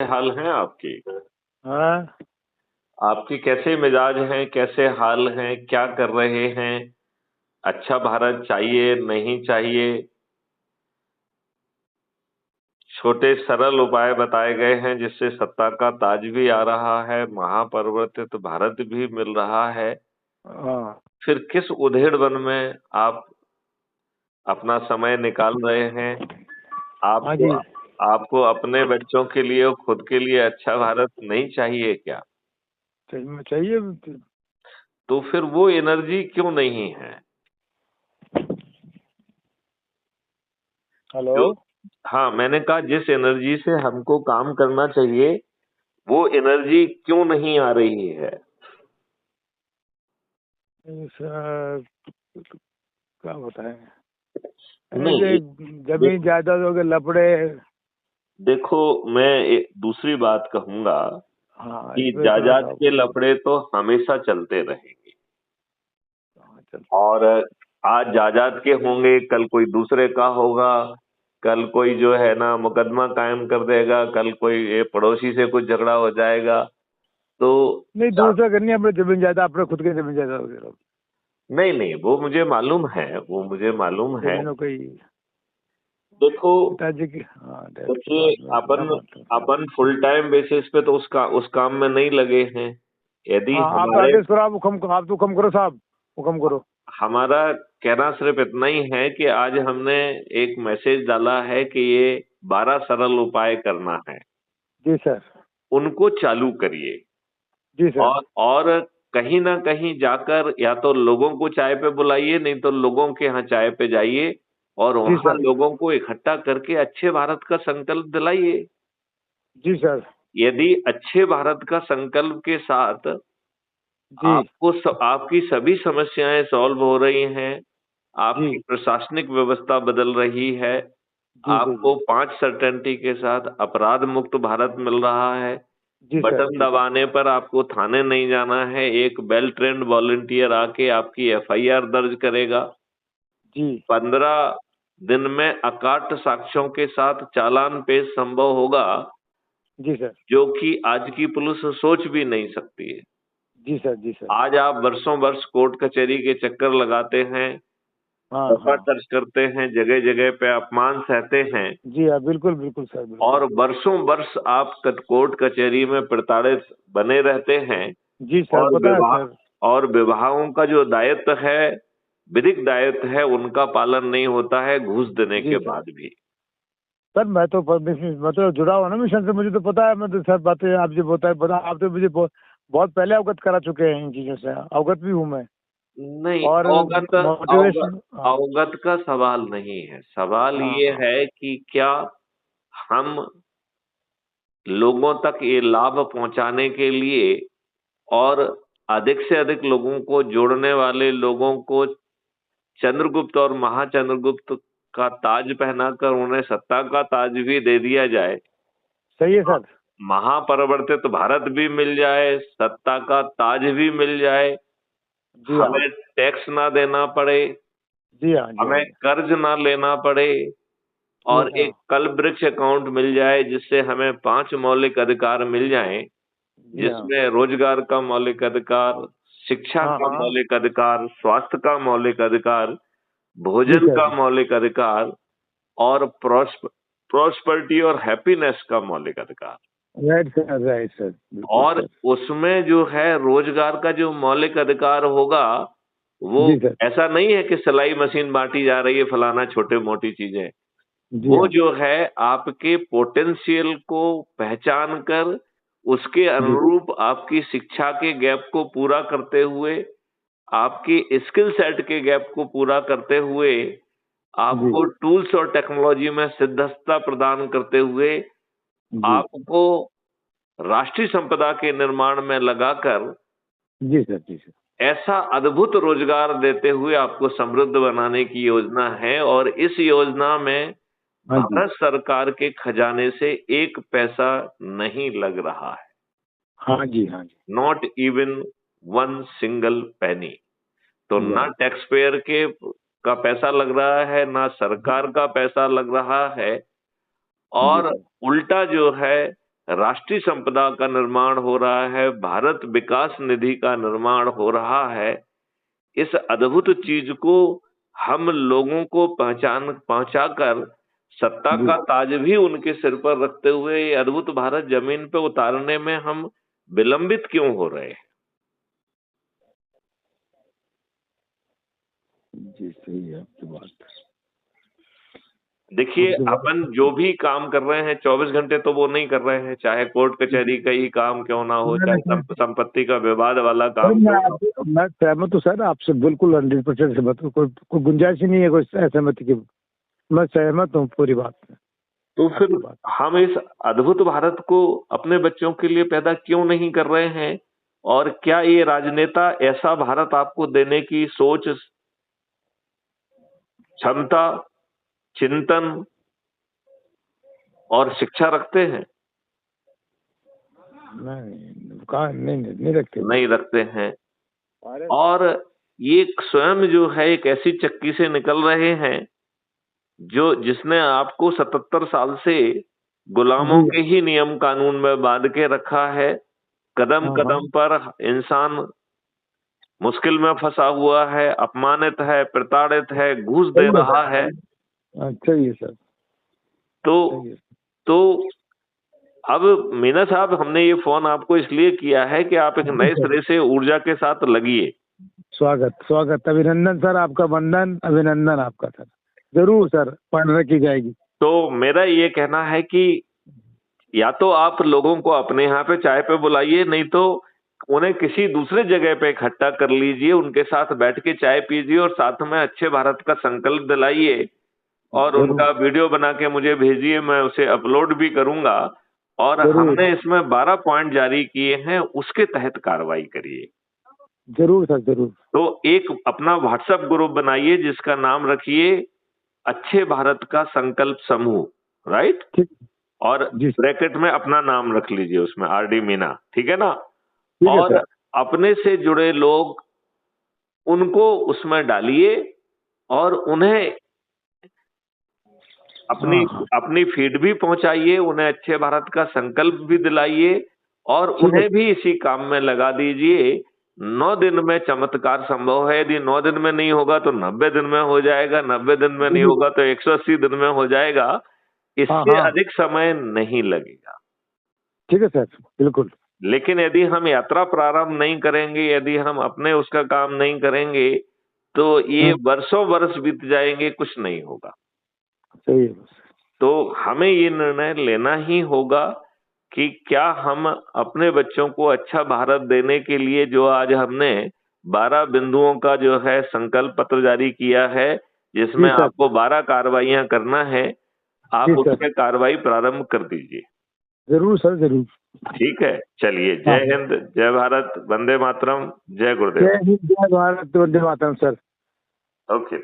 हाल हैं आपके? हाँ। आपके कैसे मिजाज हैं, कैसे हाल हैं, क्या कर रहे हैं? अच्छा भारत चाहिए, नहीं चाहिए? छोटे सरल उपाय बताए गए हैं जिससे सत्ता का ताज भी आ रहा है, महापरिवर्तित भारत भी मिल रहा है। हाँ। फिर किस उधेड़बन में आप अपना समय निकाल रहे हैं? हाँ आपको जी। आपको अपने बच्चों के लिए और खुद के लिए अच्छा भारत नहीं चाहिए क्या? चाहिए। तो फिर वो एनर्जी क्यों नहीं है? हेलो। जो हाँ, मैंने कहा जिस एनर्जी से हमको काम करना चाहिए, वो एनर्जी क्यों नहीं आ रही है? सर, क्या बताएं। नहीं, ऐसे जमीन देखो जायदादों के लफड़े। देखो मैं दूसरी बात कहूंगा हाँ, कि इसमें थोड़ा जायदाद सा के लफड़े तो हमेशा चलते रहेंगे। हाँ, चलते। और आज जायदाद के होंगे, कल कोई दूसरे का होगा, कल कोई जो है ना मुकदमा कायम कर देगा, कल कोई ये पड़ोसी से कुछ झगड़ा हो जाएगा। तो नहीं, दूसरा करनी है, अपने जमीन जायदाद, अपने खुद के जमीन जायदाद वगैरह। नहीं नहीं, वो मुझे मालूम है, वो मुझे मालूम है। जमीनों की देखो, पिताजी की, हाँ, डेथ के देखिए, बाद में अपना अपन मानता हूँ। अपन फुल टाइम बेसिस पे तो उस काम में नहीं लगे हैं। यदि हाँ, आप हमारे आदेश करो, आप तो हुक्म करो साहब, हुक्म करो। हमारा कहना सिर्फ इतना ही है कि आज हमने एक मैसेज डाला है कि ये 12 सरल उपाय करना है, जी सर। उनको चालू करिए। जी सर। और कहीं ना कहीं जाकर या तो लोगों को चाय पे बुलाइए, नहीं तो लोगों के यहाँ चाय पे जाइए और जी वहां सर। लोगों को इकट्ठा करके अच्छे भारत का संकल्प दिलाइए। जी सर। यदि अच्छे भारत का संकल्प के साथ जी। आपकी सभी समस्याएं सॉल्व हो रही हैं, जी। आपकी प्रशासनिक व्यवस्था बदल रही है, जी जी आपको जी। 5 सर्टेनिटी के साथ अपराध मुक्त भारत मिल रहा है, जी सर। बटन जी सर। दबाने पर आपको थाने नहीं जाना है, एक वेल ट्रेन्ड वॉलंटियर आके आपकी एफआईआर दर्ज करेगा, जी। 15 दिन में अकाट साक्ष्यों के साथ चालान पेश संभव होगा, जी सर। जो कि आज की पुलिस सोच भी नहीं सकती है। जी सर। जी सर। आज आप वर्षों वर्ष कोर्ट कचहरी के चक्कर लगाते हैं, हाँ दफा हाँ। दर्ज करते हैं, जगह जगह पे अपमान सहते हैं, जी हाँ, बिल्कुल बिल्कुल सर, और बिल्कुल। वर्षों वर्ष आप कोर्ट कचहरी में प्रताड़ित बने रहते हैं। जी सर, और पता है सर। विभागों का जो दायित्व है, विधिक दायित्व है, उनका पालन नहीं होता है घूस देने जी के सर। बाद भी। सर, मैं तो जुड़ा हुआ ना मिशन से, मुझे तो पता है। मैं तो सर बातें आप जो बता, आप तो मुझे बहुत पहले अवगत करा चुके हैं इन चीज़ों से, अवगत भी हूँ मैं। नहीं, और मोटिवेशन। हाँ। अवगत का सवाल नहीं है, सवाल हाँ ये हाँ। है कि क्या हम लोगों तक ये लाभ पहुंचाने के लिए और अधिक से अधिक लोगों को जोड़ने वाले लोगों को चंद्रगुप्त और महाचंद्रगुप्त का ताज पहनाकर उन्हें सत्ता का ताज भी दे दिया जाए, सही है सर। महापरिवर्तित भारत भी मिल जाए, सत्ता का ताज भी मिल जाए, जी हाँ। हमें टैक्स ना देना पड़े, जी हाँ। जी हाँ। हमें कर्ज ना लेना पड़े, जी और हाँ। एक कल वृक्ष अकाउंट मिल जाए जिससे हमें 5 मौलिक अधिकार मिल जाएं, जी हाँ। जिसमें रोजगार का मौलिक अधिकार, शिक्षा हाँ का हाँ। मौलिक अधिकार, स्वास्थ्य का मौलिक अधिकार, जी भोजन सर। का मौलिक अधिकार और प्रॉस्पेरिटी और हैप्पीनेस का मौलिक अधिकार। राइट सर, राइट सर, बिल्कुल और सर। उसमें जो है रोजगार का जो मौलिक अधिकार होगा, वो जी सर। ऐसा नहीं है कि सिलाई मशीन बांटी जा रही है, फलाना, छोटे मोटी चीजें। जी वो हाँ। जो है आपके पोटेंशियल को पहचान कर उसके जी। अनुरूप आपकी शिक्षा के गैप को पूरा करते हुए, आपकी स्किल सेट के गैप को पूरा करते हुए, जी। आपको टूल्स और टेक्नोलॉजी में सिद्धस्ता प्रदान करते हुए, जी। आपको राष्ट्रीय संपदा के निर्माण में लगाकर जी सर। जी सर। ऐसा अद्भुत रोजगार देते हुए आपको समृद्ध बनाने की योजना है। और इस योजना में हाँ जी। भारत सरकार के खजाने से एक पैसा नहीं लग रहा है, हाँ जी। हाँ जी। Not even one single penny. तो जी ना हाँ। टैक्स पेयर के का पैसा लग रहा है, ना जी। सरकार का पैसा लग रहा है। जी और सर। उल्टा जो है, राष्ट्रीय संपदा का निर्माण हो रहा है, भारत विकास निधि का निर्माण हो रहा है। इस अद्भुत चीज को हम लोगों को पहुंचाकर सत्ता जी का ताज भी उनके सिर पर रखते हुए ये अद्भुत भारत जमीन पे उतारने में हम विलंबित क्यों हो रहे हैं? जी, सही है आपकी बात। देखिए, आपकी बात अपन जो भी काम कर रहे हैं 24 घंटे तो वो नहीं कर रहे हैं, चाहे कोर्ट कचहरी का ही काम क्यों ना हो, चाहे मैं संपत्ति का विवाद वाला सर, काम क्यों ना हो। मैं सहमत हूँ सर, आपसे बिल्कुल 100% सहमत हूँ। कोई गुंजाइश ही नहीं है कोई असहमति की। मैं सहमत हूँ पूरी बात में तो फिर आपकी बात। हम इस अद्भुत भारत को अपने बच्चों के लिए पैदा क्यों नहीं कर रहे हैं? और क्या ये राजनेता ऐसा भारत आपको देने की सोच, क्षमता, चिंतन और शिक्षा रखते हैं? नहीं, कहाँ नहीं रखते। नहीं रखते हैं। और ये स्वयं जो है एक ऐसी चक्की से निकल रहे हैं जो जिसने आपको 77 साल से गुलामों जी के ही नियम कानून में बांध के रखा है। कदम हाँ हाँ, कदम पर इंसान मुश्किल में फंसा हुआ है, अपमानित है, प्रताड़ित है, घूस दे सही है रहा है। सही है सर, तो सही है। तो अब मीना साहब, हमने ये फोन आपको इसलिए किया है कि आप एक जी नए सर, सिरे से ऊर्जा के साथ लगिए। स्वागत स्वागत, अभिनंदन सर, आपका वंदन, अभिनंदन आपका सर। जरूर सर, पालन रखी जाएगी। तो मेरा ये कहना है कि या तो आप लोगों को अपने यहाँ पे चाय पे बुलाइए, नहीं तो उन्हें किसी दूसरे जगह पे इकट्ठा कर लीजिए, उनके साथ बैठ के चाय पीजिए और साथ में अच्छे भारत का संकल्प दिलाइए और जरूर उनका वीडियो बना के मुझे भेजिए, मैं उसे अपलोड भी करूंगा। और जरूर हमने इसमें 12 पॉइंट जारी किए हैं, उसके तहत कार्रवाई करिए। जरूर सर, जरूर। तो एक अपना व्हाट्सएप ग्रुप बनाइए जिसका नाम रखिए अच्छे भारत का संकल्प समूह, राइट? ठीक। और जी ब्रैकेट में अपना नाम रख लीजिए उसमें, आरडी मीना, ठीक है ना? ठीक है और सर। अपने से जुड़े लोग उनको उसमें डालिए और उन्हें अपनी हाँ हाँ, अपनी फीड भी पहुंचाइए, उन्हें अच्छे भारत का संकल्प भी दिलाइए और ठीक है। उन्हें भी इसी काम में लगा दीजिए। 9 दिन में चमत्कार संभव है। यदि 9 दिन में नहीं होगा तो 90 दिन में हो जाएगा, 90 दिन में नहीं जरूर। होगा तो 180 दिन में हो जाएगा। हाँ इससे हाँ, अधिक समय नहीं लगेगा। ठीक है सर, बिल्कुल। लेकिन यदि हम यात्रा प्रारंभ नहीं करेंगे, यदि हम अपने उसका काम नहीं करेंगे, तो ये वर्षों वर्ष बीत जाएंगे, कुछ नहीं होगा। सही है। तो हमें ये निर्णय लेना ही होगा कि क्या हम अपने बच्चों को अच्छा भारत देने के लिए, जो आज हमने 12 बिंदुओं का जो है संकल्प पत्र जारी किया है, जी जिसमें सर, आपको 12 कार्रवाइयां करना है, आप जी सर, उसके कार्रवाई प्रारंभ कर दीजिए। जरूर सर, जरूर। ठीक है, चलिए। हाँ, जय हिंद, जय भारत, वंदे मातरम, जय गुरुदेव। जय हिंद, जय भारत, वंदे मातरम सर। ओके।